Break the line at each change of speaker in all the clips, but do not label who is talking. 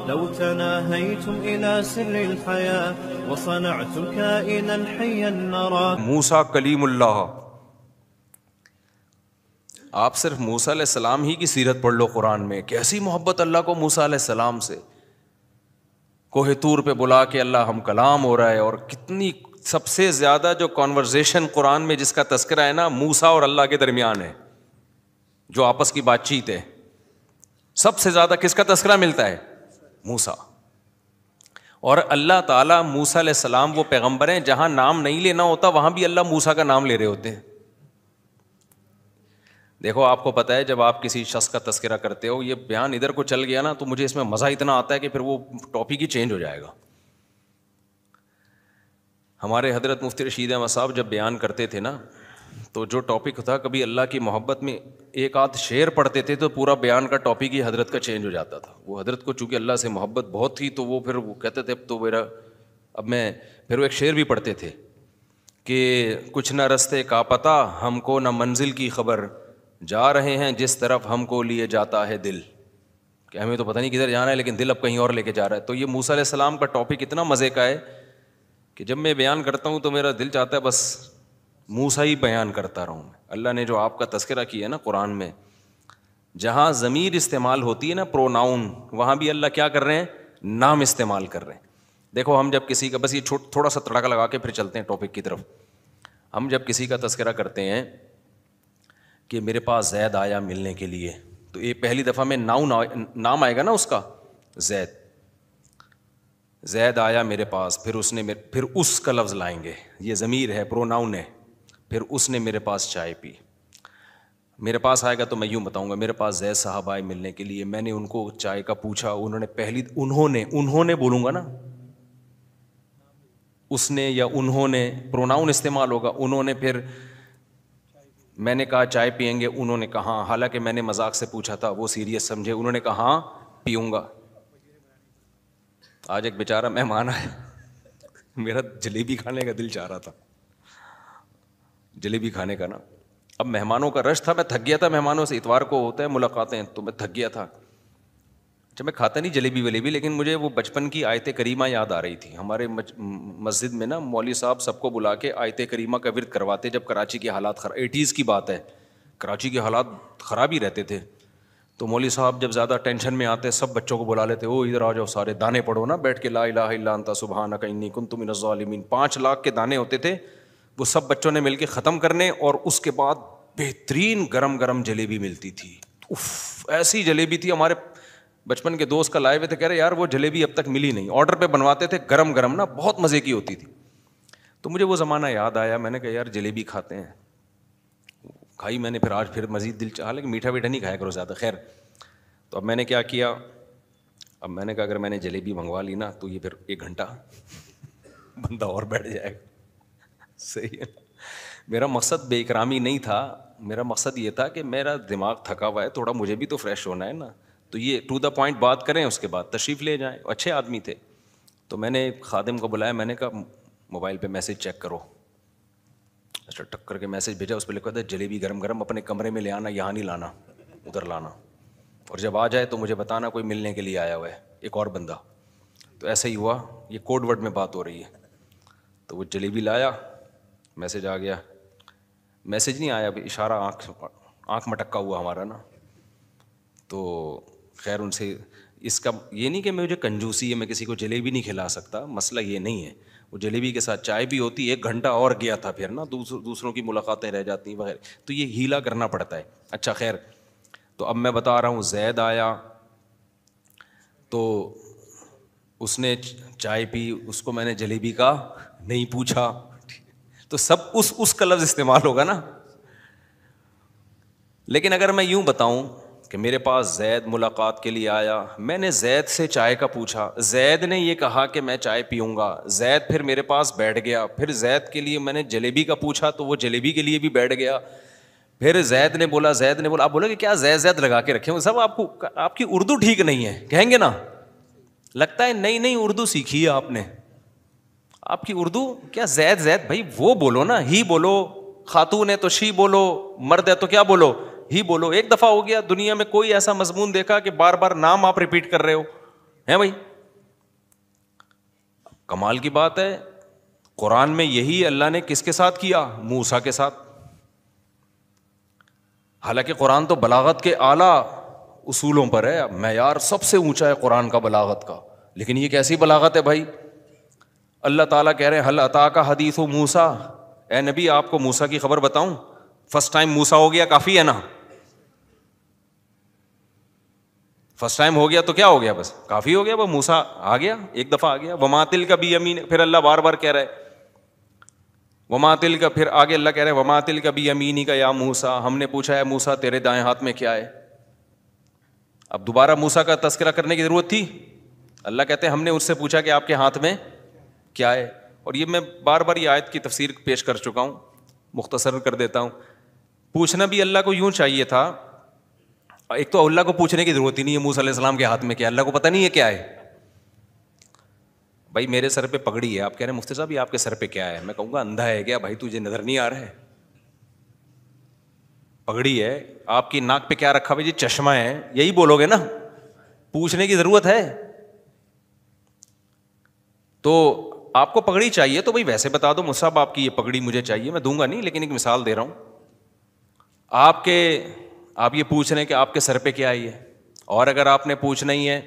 لو تناهيتم إلى سر الحياة وصنعتم كائنا حيا نرى.
موسیٰ کلیم اللہ. آپ صرف موسیٰ علیہ السلام ہی کی سیرت پڑھ لو قرآن میں، کیسی محبت اللہ کو موسیٰ علیہ السلام سے. کوہ طور پہ بلا کے اللہ ہم کلام ہو رہا ہے، اور کتنی سب سے زیادہ جو کانورزیشن قرآن میں جس کا تذکرہ ہے نا موسیٰ اور اللہ کے درمیان ہے، جو آپس کی بات چیت ہے، سب سے زیادہ کس کا تذکرہ ملتا ہے؟ موسیٰ. اور اللہ تعالیٰ موسیٰ علیہ السلام وہ پیغمبر ہیں جہاں نام نہیں لینا ہوتا وہاں بھی اللہ موسیٰ کا نام لے رہے ہوتے ہیں. دیکھو آپ کو پتہ ہے جب آپ کسی شخص کا تذکرہ کرتے ہو، یہ بیان ادھر کو چل گیا نا تو مجھے اس میں مزہ اتنا آتا ہے کہ پھر وہ ٹاپک ہی چینج ہو جائے گا. ہمارے حضرت مفتی رشید احمد صاحب جب بیان کرتے تھے نا تو جو ٹاپک تھا، کبھی اللہ کی محبت میں ایک آدھ شعر پڑھتے تھے تو پورا بیان کا ٹاپک ہی حضرت کا چینج ہو جاتا تھا. وہ حضرت کو چونکہ اللہ سے محبت بہت تھی تو وہ پھر وہ کہتے تھے تو میرا اب میں پھر وہ ایک شعر بھی پڑھتے تھے کہ کچھ نہ رستے کا پتہ ہم کو نہ منزل کی خبر، جا رہے ہیں جس طرف ہم کو لیے جاتا ہے دل. کہ ہمیں تو پتہ نہیں کدھر جانا ہے لیکن دل اب کہیں اور لے کے جا رہا ہے. تو یہ موسیٰ علیہ السلام کا ٹاپک اتنا مزے کا ہے کہ جب میں بیان کرتا ہوں تو میرا دل چاہتا ہے بس موسیٰ ہی بیان کرتا رہوں. اللہ نے جو آپ کا تذکرہ کیا ہے نا قرآن میں، جہاں ضمیر استعمال ہوتی ہے نا پروناؤن، وہاں بھی اللہ کیا کر رہے ہیں؟ نام استعمال کر رہے ہیں. دیکھو ہم جب کسی کا، بس یہ تھوڑا سا تڑکا لگا کے پھر چلتے ہیں ٹاپک کی طرف. ہم جب کسی کا تذکرہ کرتے ہیں کہ میرے پاس زید آیا ملنے کے لیے، تو یہ پہلی دفعہ میں نام آئے گا نا اس کا، زید آیا میرے پاس، پھر اس کا لفظ لائیں گے، یہ ضمیر ہے پروناؤن ہے. پھر اس نے میرے پاس چائے پی. میرے پاس آئے گا تو میں یوں بتاؤں گا میرے پاس زید صاحب آئے ملنے کے لیے، میں نے ان کو چائے کا پوچھا، انہوں نے بولوں گا نا، اس نے یا انہوں نے پروناؤن استعمال ہوگا. انہوں نے، پھر میں نے کہا چائے پئیں گے، انہوں نے کہا، حالانکہ میں نے مذاق سے پوچھا تھا، وہ سیریس سمجھے، انہوں نے کہا ہاں پیوں گا. آج ایک بیچارہ مہمان آیا، میرا جلیبی کھانے کا دل چاہ رہا تھا، جلیبی کھانے کا نا. اب مہمانوں کا رش تھا، میں تھک گیا تھا مہمانوں سے، اتوار کو ہوتا ہے ملاقاتیں، تو میں تھک گیا تھا. اچھا میں کھاتا نہیں جلیبی ولیبی، لیکن مجھے وہ بچپن کی آیت کریمہ یاد آ رہی تھی. ہمارے مسجد میں نا مولوی صاحب سب کو بلا کے آیت کریمہ کا ورد کرواتے جب کراچی کے حالات 80s کی بات ہے، کراچی کے حالات خراب ہی رہتے تھے. تو مولوی صاحب جب زیادہ ٹینشن میں آتے سب بچوں کو بلا لیتے، او ادھر آ جاؤ سارے، دانے پڑھو نا بیٹھ کے، لا الہ الا انت سبحانک انی کنت من الظالمین. 5 لاکھ کے دانے ہوتے تھے، وہ سب بچوں نے مل کے ختم کرنے، اور اس کے بعد بہترین گرم گرم جلیبی ملتی تھی. اف، ایسی جلیبی تھی، ہمارے بچپن کے دوست کا لائے ہوئے تھے، کہہ رہے یار وہ جلیبی اب تک ملی نہیں، آرڈر پہ بنواتے تھے گرم گرم نا، بہت مزے کی ہوتی تھی. تو مجھے وہ زمانہ یاد آیا، میں نے کہا یار جلیبی کھاتے ہیں. کھائی میں نے، پھر آج پھر مزید دل چاہا، لیکن میٹھا ویٹھا نہیں کھایا کرو زیادہ. خیر، تو اب میں نے کیا کیا، اب میں نے کہا اگر میں نے جلیبی منگوا لی نا تو یہ پھر 1 گھنٹہ بندہ اور بیٹھ جائے گا. صحیح ہے. میرا مقصد بے اکرامی نہیں تھا، میرا مقصد یہ تھا کہ میرا دماغ تھکا ہوا ہے، تھوڑا مجھے بھی تو فریش ہونا ہے نا. تو یہ ٹو دا پوائنٹ بات کریں، اس کے بعد تشریف لے جائیں. اچھے آدمی تھے. تو میں نے خادم کو بلایا، میں نے کہا موبائل پہ میسج چیک کرو. اچھا ٹک کر کے میسج بھیجا، اس پہ لکھا تھا جلیبی گرم گرم اپنے کمرے میں لے آنا، یہاں نہیں لانا، ادھر لانا، اور جب آ جائے تو مجھے بتانا کوئی ملنے کے لیے آیا ہوا ہے، ایک اور بندہ. تو ایسا ہی ہوا، یہ کوڈ ورڈ میں بات ہو رہی ہے. تو وہ جلیبی لایا، میسج آ گیا. میسج نہیں آیا، اشارہ آنکھ مٹکا ہوا ہمارا نا. تو خیر ان سے اس کا یہ نہیں کہ مجھے کنجوسی ہے، میں کسی کو جلیبی نہیں کھلا سکتا، مسئلہ یہ نہیں ہے. وہ جلیبی کے ساتھ چائے بھی ہوتی، 1 گھنٹہ اور گیا تھا پھر نا، دوسروں کی ملاقاتیں رہ جاتی ہیں وغیرہ. تو یہ ہیلا کرنا پڑتا ہے. اچھا خیر، تو اب میں بتا رہا ہوں، زید آیا تو اس نے چائے پی، اس کو میں نے جلیبی کا نہیں پوچھا، تو سب اس کا لفظ استعمال ہوگا نا. لیکن اگر میں یوں بتاؤں کہ میرے پاس زید ملاقات کے لیے آیا، میں نے زید سے چائے کا پوچھا، زید نے یہ کہا کہ میں چائے پیوں گا، زید پھر میرے پاس بیٹھ گیا، پھر زید کے لیے میں نے جلیبی کا پوچھا تو وہ جلیبی کے لیے بھی بیٹھ گیا، پھر زید نے بولا، آپ بولو کہ کیا زید لگا کے رکھے ہو سب، آپ کی اردو ٹھیک نہیں ہے، کہیں گے نا. لگتا ہے نئی اردو سیکھی ہے آپ نے، آپ کی اردو کیا زید بھائی وہ بولو نا، ہی بولو، خاتون ہے تو شی بولو، مرد ہے تو کیا بولو، ہی بولو. 1 دفعہ ہو گیا. دنیا میں کوئی ایسا مضمون دیکھا کہ بار بار نام آپ ریپیٹ کر رہے ہو؟ ہیں بھائی. کمال کی بات ہے, قرآن میں یہی اللہ نے کس کے ساتھ کیا؟ موسیٰ کے ساتھ. حالانکہ قرآن تو بلاغت کے اعلیٰ اصولوں پر ہے, معیار سب سے اونچا ہے قرآن کا بلاغت کا, لیکن یہ کیسی بلاغت ہے بھائی. اللہ تعالیٰ کہہ رہے ہیں, حل اتاک حدیث موسیٰ, اے نبی آپ کو موسیٰ کی خبر بتاؤں. فرسٹ ٹائم موسیٰ ہو گیا کافی ہے نا, فرسٹ ٹائم ہو گیا تو کیا ہو گیا, بس کافی ہو گیا, وہ موسیٰ آ گیا, ایک دفعہ آ گیا. وما تلک بیمین, پھر اللہ بار بار کہہ رہے وما تلک, پھر آگے اللہ کہہ رہے وما تلک بیمینک یا موسیٰ, ہم نے پوچھا ہے موسیٰ تیرے دائیں ہاتھ میں کیا ہے. اب دوبارہ موسیٰ کا تذکرہ کرنے کی ضرورت تھی؟ اللہ کہتے ہیں ہم نے اس سے پوچھا کہ آپ کے ہاتھ میں کیا ہے. اور یہ میں بار بار یہ آیت کی تفسیر پیش کر چکا ہوں, مختصر کر دیتا ہوں. پوچھنا بھی اللہ کو یوں چاہیے تھا, ایک تو اللہ کو پوچھنے کی ضرورت ہی نہیں ہے موسیٰ علیہ السلام کے ہاتھ میں کیا, اللہ کو پتہ نہیں ہے کیا ہے. بھائی میرے سر پہ پگڑی ہے, آپ کہہ رہے ہیں مفتی صاحب یہ آپ کے سر پہ کیا ہے, میں کہوں گا اندھا ہے کیا بھائی, تجھے نظر نہیں آ رہا ہے؟ پگڑی ہے. آپ کی ناک پہ کیا رکھا بھائی؟ جی چشمہ ہے, یہی بولو گے نا, پوچھنے کی ضرورت ہے. تو آپ کو پگڑی چاہیے تو بھائی ویسے بتا دو مصعب آپ کی یہ پگڑی مجھے چاہیے, میں دوں گا نہیں, لیکن ایک مثال دے رہا ہوں. آپ یہ پوچھ رہے ہیں کہ آپ کے سر پہ کیا ہے یہ, اور اگر آپ نے پوچھنا ہی ہے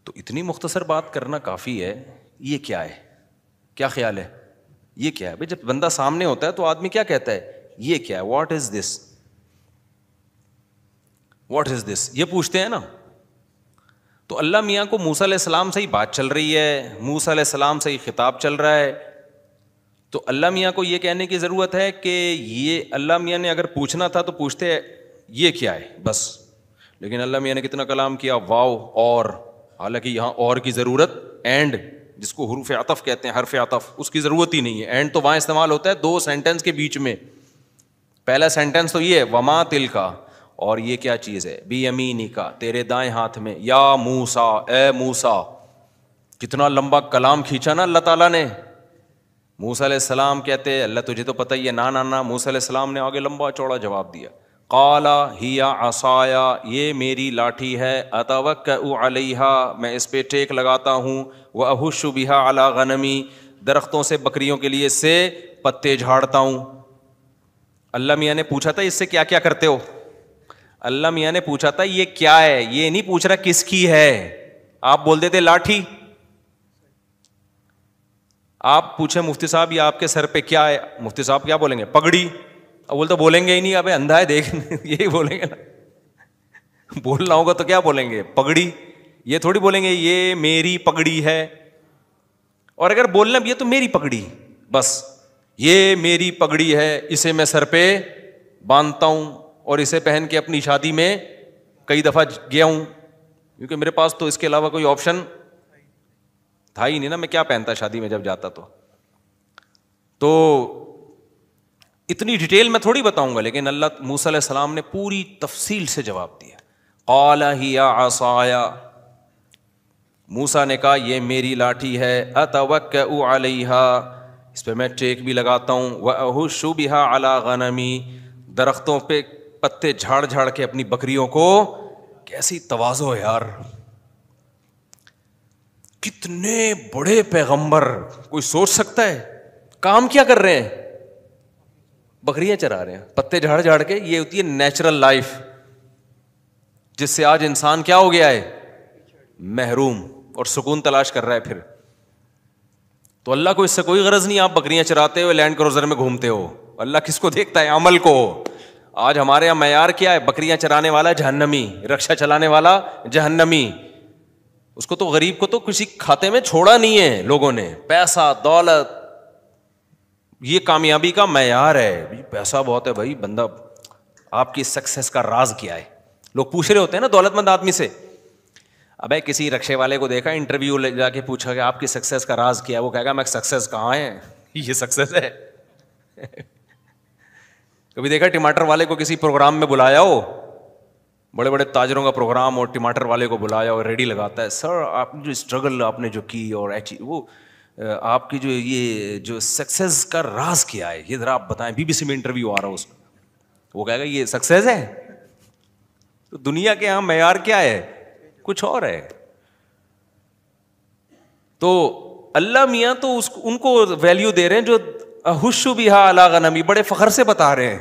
تو اتنی مختصر بات کرنا کافی ہے. یہ کیا ہے, کیا خیال ہے, یہ کیا ہے؟ بھائی جب بندہ سامنے ہوتا ہے تو آدمی کیا کہتا ہے, یہ کیا ہے, what is this, what is دس, یہ پوچھتے ہیں نا. تو اللہ میاں کو موسیٰ علیہ السلام سے ہی بات چل رہی ہے, موسیٰ علیہ السلام سے ہی خطاب چل رہا ہے, تو اللہ میاں کو یہ کہنے کی ضرورت ہے کہ یہ اللہ میاں نے اگر پوچھنا تھا تو پوچھتے یہ کیا ہے بس. لیکن اللہ میاں نے کتنا کلام کیا, واو, اور, حالانکہ یہاں اور کی ضرورت, اینڈ جس کو حروف عطف کہتے ہیں, حرف عطف, اس کی ضرورت ہی نہیں ہے. اینڈ تو وہاں استعمال ہوتا ہے دو سینٹینس کے بیچ میں. پہلا سینٹینس تو یہ ہے وما تلکا, اور یہ کیا چیز ہے, بیمینکا, تیرے دائیں ہاتھ میں, یا موسیٰ, اے موسیٰ. کتنا لمبا کلام کھینچا نا اللہ تعالیٰ نے. موسیٰ علیہ السلام کہتے اللہ تجھے تو پتہ ہی ہے, نا نا نا. موسیٰ علیہ السلام نے آگے لمبا چوڑا جواب دیا. قال ہی عصایا, یہ میری لاٹھی ہے, اتوکأ علیہا, میں اس پہ ٹیک لگاتا ہوں, واہش بہا علی غنمی, درختوں سے بکریوں کے لیے اس سے پتے جھاڑتا ہوں. اللہ میاں نے پوچھا تھا اس سے کیا کیا کرتے ہو, اللہ میاں نے پوچھا تھا یہ کیا ہے, یہ نہیں پوچھ رہا کس کی ہے. آپ بول دیتے لاٹھی, آپ پوچھیں مفتی صاحب یہ آپ کے سر پہ کیا ہے, مفتی صاحب کیا بولیں گے, پگڑی. اب بولتے بولیں گے ہی نہیں, ابے اندھا ہے دیکھ, یہی بولیں گے نا. بولنا ہوگا تو کیا بولیں گے, پگڑی. یہ تھوڑی بولیں گے یہ میری پگڑی ہے. اور اگر بولنا بھی ہے تو میری پگڑی, بس یہ میری پگڑی ہے, اسے میں سر پہ باندھتا ہوں, اور اسے پہن کے اپنی شادی میں کئی دفعہ گیا ہوں, کیونکہ میرے پاس تو اس کے علاوہ کوئی آپشن تھا ہی نہیں نا, میں کیا پہنتا شادی میں جب جاتا تو اتنی ڈیٹیل میں تھوڑی بتاؤں گا. لیکن اللہ موسیٰ علیہ السلام نے پوری تفصیل سے جواب دیا. قال ہی عصایا, موسیٰ نے کہا یہ میری لاٹھی ہے, اتوکأ علیہا, اس پہ میں ٹیک بھی لگاتا ہوں, واہش بہا علی غنمی, درختوں پہ پتے جھاڑ جھاڑ کے اپنی بکریوں کو. کیسی تواضع ہے یار, کتنے بڑے پیغمبر, کوئی سوچ سکتا ہے. کام کیا کر رہے ہیں, بکریاں چرا رہے ہیں پتے جھاڑ جھاڑ کے. یہ ہوتی ہے نیچرل لائف, جس سے آج انسان کیا ہو گیا ہے, محروم, اور سکون تلاش کر رہا ہے پھر. تو اللہ کو اس سے کوئی غرض نہیں آپ بکریاں چراتے ہو, لینڈ کروزر میں گھومتے ہو. اللہ کس کو دیکھتا ہے, عمل کو. آج ہمارے یہاں معیار کیا ہے, بکریاں چرانے والا جہنمی, رکشا چلانے والا جہنمی. اس کو تو غریب کو تو کسی کھاتے میں چھوڑا نہیں ہے لوگوں نے. پیسہ دولت یہ کامیابی کا معیار ہے. پیسہ بہت ہے بھائی, بندہ آپ کی سکسیس کا راز کیا ہے. لوگ پوچھ رہے ہوتے ہیں نا دولت مند آدمی سے, ابے کسی رکشے والے کو دیکھا, انٹرویو لے جا کے پوچھا کہ آپ کی سکسیس کا راز کیا ہے, وہ کہے گا میں سکسیس کہاں ہے, یہ سکسیس ہے. کبھی دیکھا ٹماٹر والے کو کسی پروگرام میں بلایا ہو, بڑے بڑے تاجروں کا پروگرام, اور ٹماٹر والے کو بلایا اور ریڈی لگاتا ہے, سر آپ جو اسٹرگل آپ نے جو کی, اور وہ آپ کی جو یہ جو سکسیس کا راز کیا ہے, یہ ذرا آپ بتائیں. بی بی سی میں انٹرویو آ رہا ہو اس کا, وہ کہے گا یہ سکسیس ہے. تو دنیا کے یہاں معیار کیا ہے, کچھ اور ہے. تو اللہ میاں تو ان کو ویلیو دے رہے ہیں جو احش بہا علی غنمی, بڑے فخر سے بتا رہے ہیں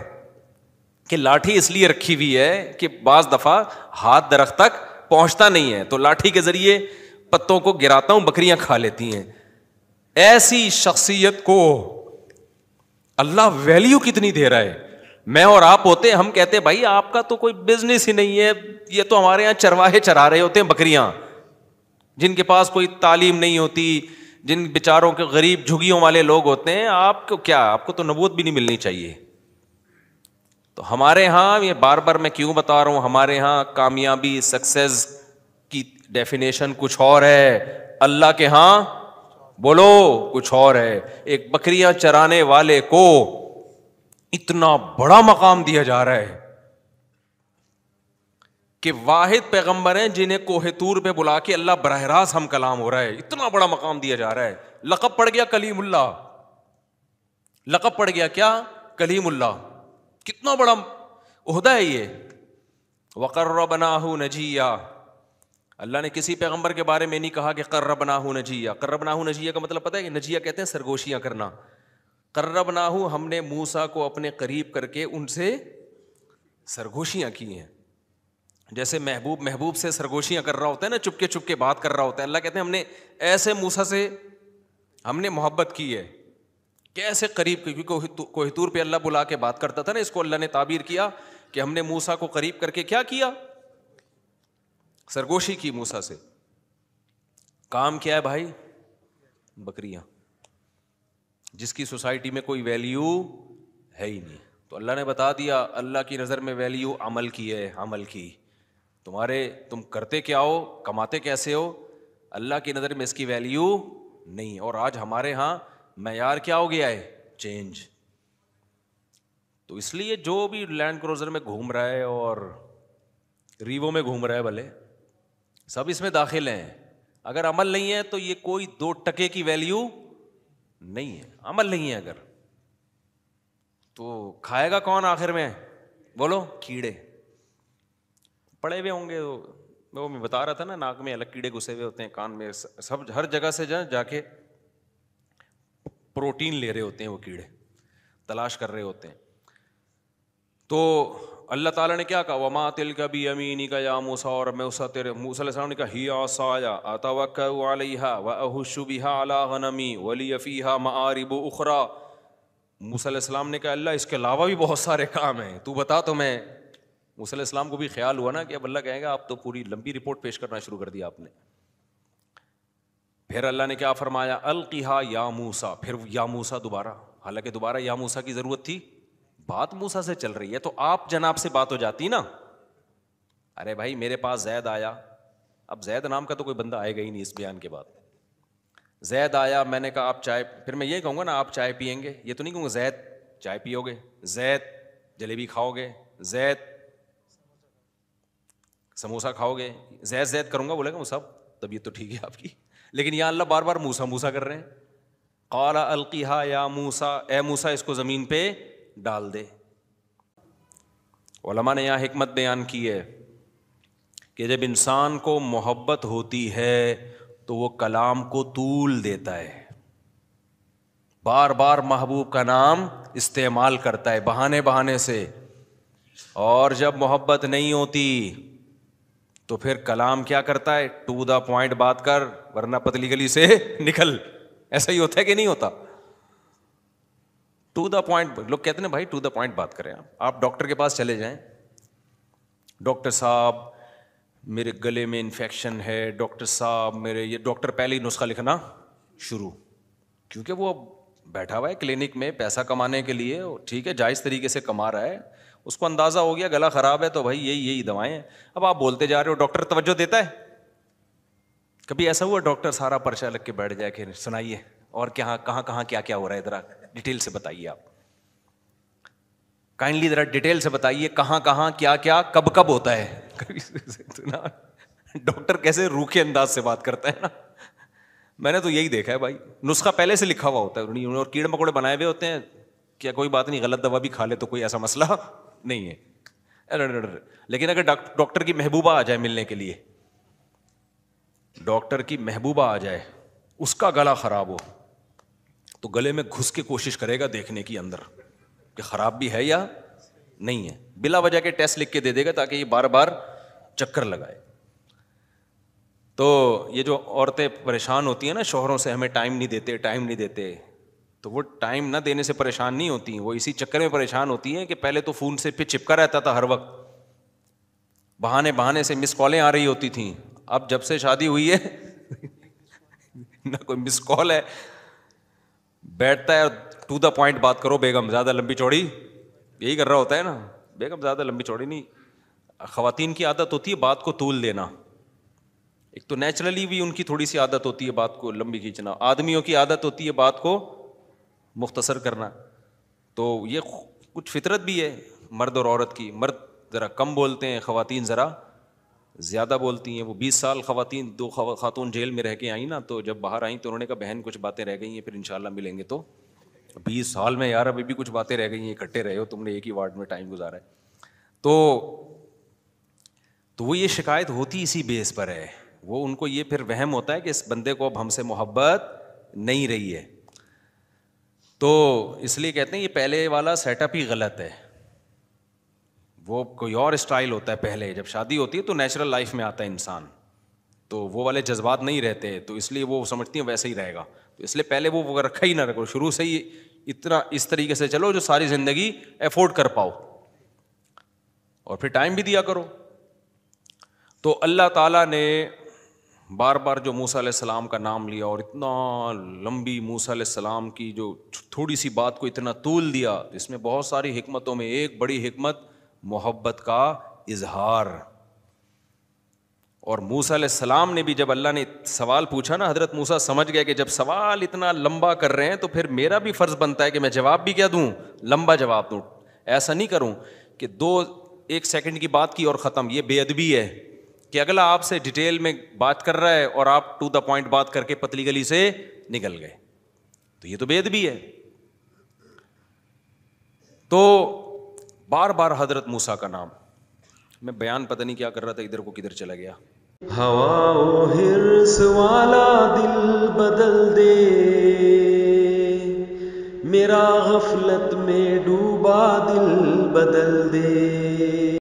کہ لاٹھی اس لیے رکھی ہوئی ہے کہ بعض دفعہ ہاتھ درخت تک پہنچتا نہیں ہے تو لاٹھی کے ذریعے پتوں کو گراتا ہوں, بکریاں کھا لیتی ہیں. ایسی شخصیت کو اللہ ویلیو کتنی دے رہا ہے. میں اور آپ ہوتے ہم کہتے بھائی آپ کا تو کوئی بزنس ہی نہیں ہے, یہ تو ہمارے یہاں چرواہے چرا رہے ہوتے ہیں بکریاں, جن کے پاس کوئی تعلیم نہیں ہوتی, جن بیچاروں کے غریب جھگیوں والے لوگ ہوتے ہیں. آپ کو کیا, آپ کو تو نبوت بھی نہیں ملنی چاہیے. تو ہمارے ہاں, یہ بار بار میں کیوں بتا رہا ہوں, ہمارے ہاں کامیابی سکسیس کی ڈیفینیشن کچھ اور ہے, اللہ کے ہاں بولو کچھ اور ہے. ایک بکریاں چرانے والے کو اتنا بڑا مقام دیا جا رہا ہے کہ واحد پیغمبر ہیں جنہیں کوہ طور پہ بلا کے اللہ براہ راست ہم کلام ہو رہا ہے. اتنا بڑا مقام دیا جا رہا ہے. لقب پڑ گیا کلیم اللہ, لقب پڑ گیا کیا, کلیم اللہ. کتنا بڑا عہدہ ہے یہ. وقربناہ نجیہ, اللہ نے کسی پیغمبر کے بارے میں نہیں کہا کہ قربناہ نجیہ. قربناہ نجیہ کا مطلب پتہ ہے کہ نجیہ کہتے ہیں سرگوشیاں کرنا. قربناہ, ہم نے موسیٰ کو اپنے قریب کر کے ان سے سرگوشیاں کی ہیں. جیسے محبوب سے سرگوشیاں کر رہا ہوتا ہے نا, چپکے چپکے بات کر رہا ہوتا ہے. اللہ کہتے ہیں ہم نے ایسے موسیٰ سے ہم نے محبت کی ہے. کیسے قریب, کیونکہ کوہ طور پہ اللہ بلا کے بات کرتا تھا نا, اس کو اللہ نے تعبیر کیا کہ ہم نے موسیٰ کو قریب کر کے کیا کیا, سرگوشی کی موسیٰ سے. کام کیا ہے بھائی, بکریاں, جس کی سوسائٹی میں کوئی ویلیو ہے ہی نہیں. تو اللہ نے بتا دیا اللہ کی نظر میں ویلیو عمل کی ہے, عمل کی. تم کرتے کیا ہو, کماتے کیسے ہو, اللہ کی نظر میں اس کی ویلیو نہیں. اور آج ہمارے ہاں معیار کیا ہو گیا ہے, چینج. تو اس لیے جو بھی لینڈ کروزر میں گھوم رہا ہے اور ریوو میں گھوم رہا ہے, بھلے سب اس میں داخل ہیں, اگر عمل نہیں ہے تو یہ کوئی 2 ٹکے کی ویلیو نہیں ہے. عمل نہیں ہے اگر, تو کھائے گا کون آخر میں, بولو, کیڑے پڑے ہوئے ہوں گے. وہ میں بتا رہا تھا نا, ناک میں الگ کیڑے گھسے ہوئے ہوتے ہیں, کان میں, سب ہر جگہ سے جا کے پروٹین لے رہے ہوتے ہیں, وہ کیڑے تلاش کر رہے ہوتے ہیں. تو اللہ تعالیٰ نے کیا کہا, وما تلک بیمینک یا موسیٰ, اور میں اسا تیرے موسیٰ علیہ السلام نے کہا, ہی عصای اتوکأ علیہا واہش بہا علی غنمی ولی فیہا مآرب اخری. موسیٰ علیہ السلام نے کہا اللہ اس کے علاوہ بھی بہت سارے کام ہیں, تو بتا. تو میں موسیٰ علیہ السلام کو بھی خیال ہوا نا کہ اب اللہ کہے گا آپ تو پوری لمبی رپورٹ پیش کرنا شروع کر دیا آپ نے. پھر اللہ نے کیا فرمایا, القیہا یا موسیٰ, پھر یا موسیٰ دوبارہ, حالانکہ دوبارہ یا موسیٰ کی ضرورت تھی, بات موسیٰ سے چل رہی ہے تو آپ جناب سے بات ہو جاتی نا. ارے بھائی میرے پاس زید آیا, اب زید نام کا تو کوئی بندہ آئے گا ہی نہیں اس بیان کے بعد. زید آیا, میں نے کہا آپ چائے, پھر میں یہ کہوں گا نا آپ چائے پئیں گے, یہ تو نہیں کہوں گا زید چائے پیو گے, زید جلیبی کھاؤ گے, زید سموسہ کھاؤ گے, زید زید کروں گا, بولے گا وہ سب طبیعت تو ٹھیک ہے آپ کی. لیکن یا اللہ بار بار موسیٰ موسیٰ کر رہے ہیں. قال القیہا یا موسیٰ, اے موسیٰ اس کو زمین پہ ڈال دے. علماء نے یہاں حکمت بیان کی ہے کہ جب انسان کو محبت ہوتی ہے تو وہ کلام کو طول دیتا ہے, بار بار محبوب کا نام استعمال کرتا ہے بہانے سے. اور جب محبت نہیں ہوتی تو پھر کلام کیا کرتا ہے, ٹو دا پوائنٹ بات کر ورنہ پتلی گلی سے نکل. ایسا ہی ہوتا ہے کہ نہیں ہوتا, ٹو دا پوائنٹ. لوگ کہتے ہیں بھائی ٹو دا پوائنٹ بات کریں. آپ ڈاکٹر کے پاس چلے جائیں, ڈاکٹر صاحب میرے گلے میں انفیکشن ہے, ڈاکٹر صاحب میرے یہ, ڈاکٹر پہلے ہی نسخہ لکھنا شروع, کیونکہ وہ بیٹھا ہوا ہے کلینک میں پیسہ کمانے کے لیے, ٹھیک ہے جائز طریقے سے کما رہا ہے, اس کو اندازہ ہو گیا گلا خراب ہے تو بھائی یہی دوائیں ہیں. اب آپ بولتے جا رہے ہو, ڈاکٹر توجہ دیتا ہے؟ کبھی ایسا ہوا ڈاکٹر سارا پرچہ لگ کے بیٹھ جائے کہ سنائیے اور کہاں کیا ہو رہا ہے, ذرا ڈیٹیل سے بتائیے, آپ کائنڈلی ذرا ڈیٹیل سے بتائیے کہاں کیا کب ہوتا ہے. ڈاکٹر کیسے روکھے انداز سے بات کرتا ہے نا, میں نے تو یہی دیکھا ہے بھائی. نسخہ پہلے سے لکھا ہوا ہوتا ہے اور کیڑے مکوڑے بنائے ہوئے ہوتے ہیں, کیا کوئی بات نہیں, غلط دوا بھی کھا لے تو کوئی ایسا مسئلہ نہیں ہے. لیکن اگر ڈاکٹر کی محبوبہ آ جائے ملنے کے لیے, ڈاکٹر کی محبوبہ آ جائے اس کا گلا خراب ہو تو گلے میں گھس کے کوشش کرے گا دیکھنے کی اندر کہ خراب بھی ہے یا نہیں ہے, بلا وجہ کے ٹیسٹ لکھ کے دے دے گا تاکہ یہ بار بار چکر لگائے. تو یہ جو عورتیں پریشان ہوتی ہیں نا شوہروں سے, ہمیں ٹائم نہیں دیتے, تو وہ ٹائم نہ دینے سے پریشان نہیں ہوتی, وہ اسی چکر میں پریشان ہوتی ہیں کہ پہلے تو فون سے پہ چپکا رہتا تھا ہر وقت, بہانے سے مس کالیں آ رہی ہوتی تھیں. اب جب سے شادی ہوئی ہے نہ کوئی مس کال ہے, بیٹھتا ہے ٹو دا پوائنٹ بات کرو بیگم, زیادہ لمبی چوڑی, یہی کر رہا ہوتا ہے نا بیگم, زیادہ لمبی چوڑی نہیں. خواتین کی عادت ہوتی ہے بات کو طول دینا, ایک تو نیچرلی بھی ان کی تھوڑی سی عادت ہوتی ہے بات کو لمبی کھینچنا, آدمیوں کی عادت ہوتی ہے بات کو مختصر کرنا. تو یہ کچھ فطرت بھی ہے مرد اور عورت کی, مرد ذرا کم بولتے ہیں, خواتین ذرا زیادہ بولتی ہیں. وہ 20 سال خواتین, 2 خاتون جیل میں رہ کے آئیں نا, تو جب باہر آئیں تو انہوں نے کہا بہن کچھ باتیں رہ گئی ہیں, پھر انشاءاللہ ملیں گے. تو 20 سال میں یار ابھی بھی کچھ باتیں رہ گئی ہیں, اکٹھے رہے ہو تم نے, ایک ہی وارڈ میں ٹائم گزارا ہے. تو وہ یہ شکایت ہوتی اسی بیس پر ہے, وہ ان کو یہ پھر وہم ہوتا ہے کہ اس بندے کو اب ہم سے محبت نہیں رہی ہے. تو اس لیے کہتے ہیں یہ پہلے والا سیٹ اپ ہی غلط ہے, وہ کوئی اور اسٹائل ہوتا ہے پہلے, جب شادی ہوتی ہے تو نیچرل لائف میں آتا ہے انسان, تو وہ والے جذبات نہیں رہتے, تو اس لیے وہ سمجھتی ہیں ویسے ہی رہے گا. تو اس لیے پہلے وہ رکھا ہی نہ رکھو, شروع سے ہی اتنا اس طریقے سے چلو جو ساری زندگی افورڈ کر پاؤ, اور پھر ٹائم بھی دیا کرو. تو اللہ تعالیٰ نے بار بار جو موسیٰ علیہ السلام کا نام لیا, اور اتنا لمبی موسیٰ علیہ السلام کی جو تھوڑی سی بات کو اتنا طول دیا, اس میں بہت ساری حکمتوں میں ایک بڑی حکمت محبت کا اظہار. اور موسیٰ علیہ السلام نے بھی جب اللہ نے سوال پوچھا نا, حضرت موسیٰ سمجھ گئے کہ جب سوال اتنا لمبا کر رہے ہیں تو پھر میرا بھی فرض بنتا ہے کہ میں جواب بھی کیا دوں, لمبا جواب دوں. ایسا نہیں کروں کہ 1 سیکنڈ کی بات کی اور ختم, یہ بے ادبی ہے کہ اگلا آپ سے ڈیٹیل میں بات کر رہا ہے اور آپ ٹو دا پوائنٹ بات کر کے پتلی گلی سے نکل گئے, تو یہ تو بے ادبی ہے. تو بار بار حضرت موسیٰ کا نام, میں بیان پتہ نہیں کیا کر رہا تھا, ادھر کو کدھر چلا گیا.
ہوا و حرص والا دل بدل دے, میرا غفلت میں ڈوبا دل بدل دے.